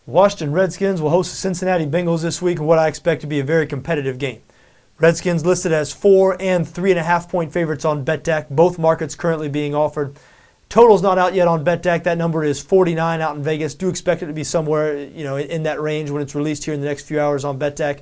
Washington Redskins will host the Cincinnati Bengals this week in what I expect to be a very competitive game. Redskins listed as 4 and 3.5 point favorites on BETDAQ, both markets currently being offered. Total's not out yet on BETDAQ. That number is 49 out in Vegas. Do expect it to be somewhere, in that range when it's released here in the next few hours on BETDAQ.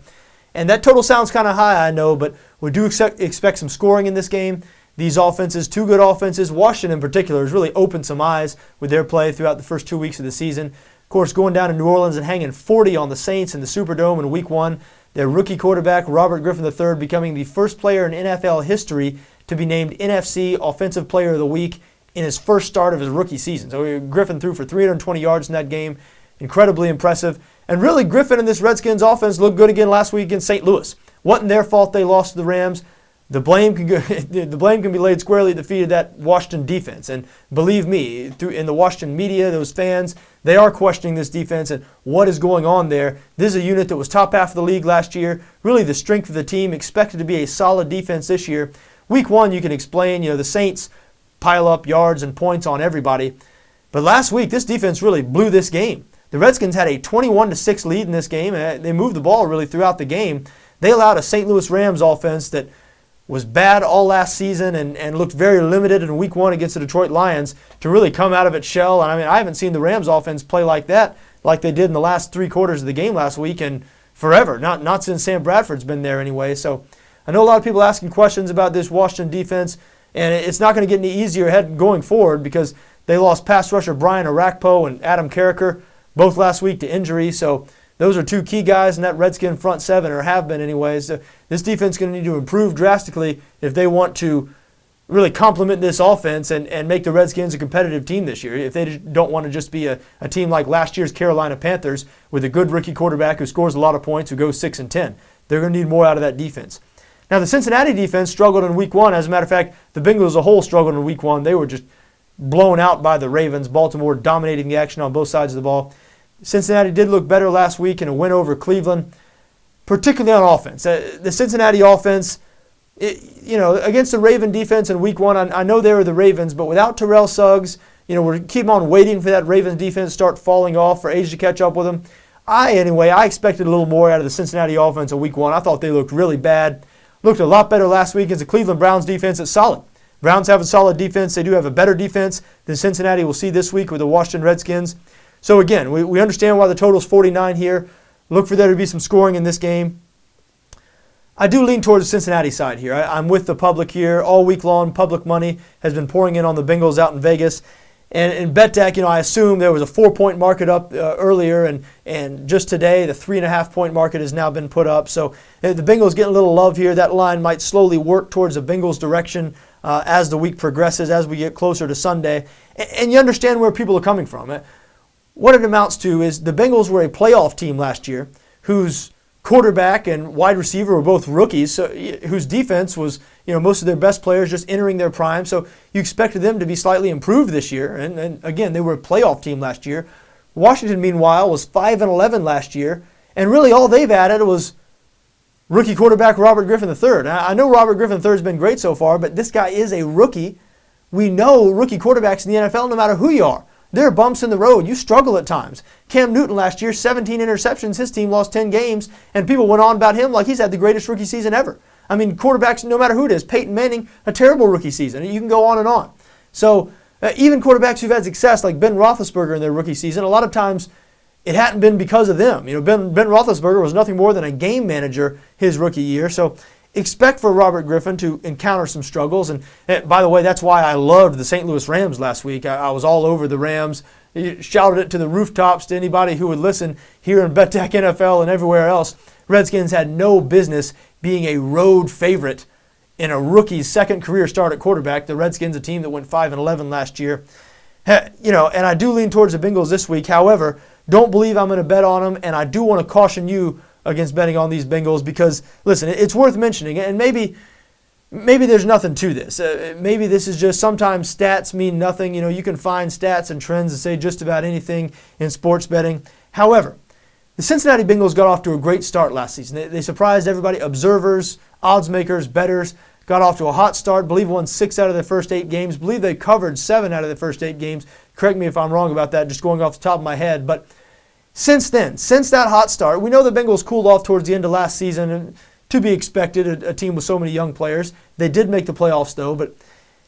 And that total sounds kind of high, I know, but we do expect some scoring in this game. These offenses, two good offenses. Washington in particular has really opened some eyes with their play throughout the first 2 weeks of the season. Of course, going down to New Orleans and hanging 40 on the Saints in the Superdome in Week 1. Their rookie quarterback, Robert Griffin III, becoming the first player in NFL history to be named NFC Offensive Player of the Week in his first start of his rookie season. So Griffin threw for 320 yards in that game. Incredibly impressive. And really, Griffin and this Redskins offense looked good again last week against St. Louis. Wasn't their fault they lost to the Rams. The blame can be laid squarely at the feet of that Washington defense. And believe me, in the Washington media, those fans, they are questioning this defense and what is going on there. This is a unit that was top half of the league last year. Really the strength of the team, expected to be a solid defense this year. Week 1, you can explain, the Saints pile up yards and points on everybody. But last week, this defense really blew this game. The Redskins had a 21-6 lead in this game. They moved the ball really throughout the game. They allowed a St. Louis Rams offense that was bad all last season and looked very limited in Week 1 against the Detroit Lions to really come out of its shell. And I haven't seen the Rams offense play like that, like they did in the last 3 quarters of the game last week and forever, not since Sam Bradford's been there anyway. So I know a lot of people asking questions about this Washington defense, and it's not going to get any easier going forward because they lost pass rusher Brian Arakpo and Adam Carricker both last week to injury. So those are 2 key guys in that Redskin front 7, or have been anyways. So this defense is going to need to improve drastically if they want to really complement this offense and make the Redskins a competitive team this year. If they don't want to just be a team like last year's Carolina Panthers with a good rookie quarterback who scores a lot of points, who goes 6-10. They're going to need more out of that defense. Now, the Cincinnati defense struggled in Week 1. As a matter of fact, the Bengals as a whole struggled in Week 1. They were just blown out by the Ravens. Baltimore dominating the action on both sides of the ball. Cincinnati did look better last week in a win over Cleveland, particularly on offense. The Cincinnati offense, against the Raven defense in Week 1, I know they were the Ravens, but without Terrell Suggs, we keep on waiting for that Ravens defense to start falling off, for age to catch up with them. I expected a little more out of the Cincinnati offense in Week 1. I thought they looked really bad. Looked a lot better last week against the Cleveland Browns defense. It's solid. Browns have a solid defense. They do have a better defense than Cincinnati will see this week with the Washington Redskins. So again, we understand why the total's 49 here. Look for there to be some scoring in this game. I do lean towards the Cincinnati side here. I'm with the public here. All week long, public money has been pouring in on the Bengals out in Vegas. And in BETDAQ, I assume there was a 4-point market up earlier, and just today the 3.5-point market has now been put up. So the Bengals getting a little love here. That line might slowly work towards the Bengals' direction as the week progresses, as we get closer to Sunday. And you understand where people are coming from. What it amounts to is the Bengals were a playoff team last year whose quarterback and wide receiver were both rookies, so, whose defense was most of their best players just entering their prime. So you expected them to be slightly improved this year. And again, they were a playoff team last year. Washington, meanwhile, was 5-11 last year. And really all they've added was rookie quarterback Robert Griffin III. Now, I know Robert Griffin III has been great so far, but this guy is a rookie. We know rookie quarterbacks in the NFL, no matter who you are, there are bumps in the road. You struggle at times. Cam Newton last year, 17 interceptions. His team lost 10 games, and people went on about him like he's had the greatest rookie season ever. I mean, quarterbacks, no matter who it is, Peyton Manning, a terrible rookie season. You can go on and on. So even quarterbacks who've had success, like Ben Roethlisberger in their rookie season, a lot of times it hadn't been because of them. Ben Roethlisberger was nothing more than a game manager his rookie year. So expect for Robert Griffin to encounter some struggles. And by the way, that's why I loved the St. Louis Rams last week. I was all over the Rams. Shouted it to the rooftops to anybody who would listen here in BETDAQ NFL and everywhere else. Redskins had no business being a road favorite in a rookie's second career start at quarterback. The Redskins, a team that went 5-11 last year. And I do lean towards the Bengals this week. However, don't believe I'm going to bet on them, and I do want to caution you against betting on these Bengals because, listen, it's worth mentioning, and maybe there's nothing to this. Maybe this is just sometimes stats mean nothing. You can find stats and trends that say just about anything in sports betting. However, the Cincinnati Bengals got off to a great start last season. They surprised everybody, observers, odds makers, bettors, got off to a hot start. Believe won 6 out of their first 8 games. Believe they covered 7 out of the first 8 games. Correct me if I'm wrong about that, just going off the top of my head. But since then, since that hot start, we know the Bengals cooled off towards the end of last season, and to be expected, a team with so many young players. They did make the playoffs, though, but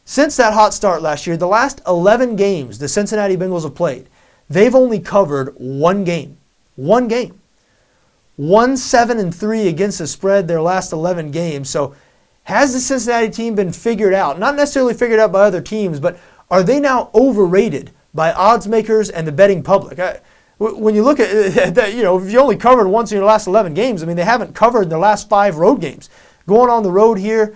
since that hot start last year, the last 11 games the Cincinnati Bengals have played, they've only covered one game. One game. 1-7-3 against the spread their last 11 games. So has the Cincinnati team been figured out? Not necessarily figured out by other teams, but are they now overrated by odds makers and the betting public? When you look at that, if you only covered once in your last 11 games, I mean, they haven't covered their last 5 road games. Going on the road here,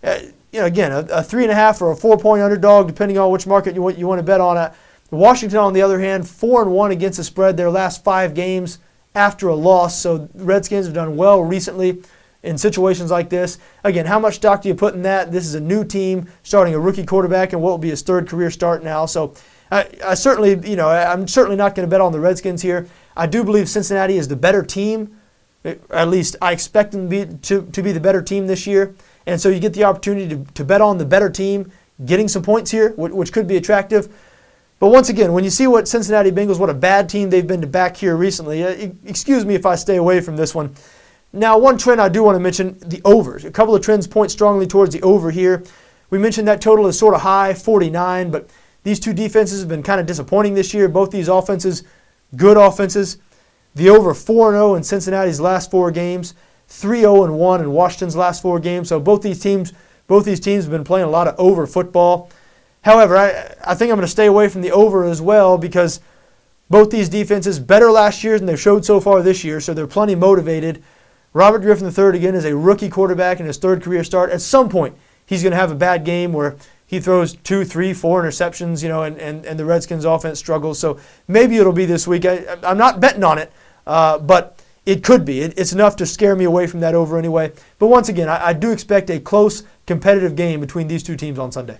again, a 3.5 or a 4-point underdog, depending on which market you want to bet on. Washington, on the other hand, 4-1 against the spread their last 5 games after a loss. So the Redskins have done well recently in situations like this. Again, how much stock do you put in that? This is a new team starting a rookie quarterback and what will be his 3rd career start now. So I certainly, I'm certainly not going to bet on the Redskins here. I do believe Cincinnati is the better team. At least I expect them to be the better team this year. And so you get the opportunity to bet on the better team, getting some points here, which could be attractive. But once again, when you see what Cincinnati Bengals, what a bad team they've been to back here recently, excuse me if I stay away from this one. Now, one trend I do want to mention, the overs. A couple of trends point strongly towards the over here. We mentioned that total is sort of high, 49, but these two defenses have been kind of disappointing this year. Both these offenses, good offenses. The over 4-0 in Cincinnati's last 4 games, 3-0-1 in Washington's last 4 games. So both these teams have been playing a lot of over football. However, I think I'm going to stay away from the over as well because both these defenses better last year than they've showed so far this year, so they're plenty motivated. Robert Griffin III, again, is a rookie quarterback in his 3rd career start. At some point, he's going to have a bad game where he throws 2, 3, 4 interceptions, and the Redskins offense struggles. So maybe it'll be this week. I'm not betting on it, but it could be. It's enough to scare me away from that over anyway. But once again, I do expect a close, competitive game between these two teams on Sunday.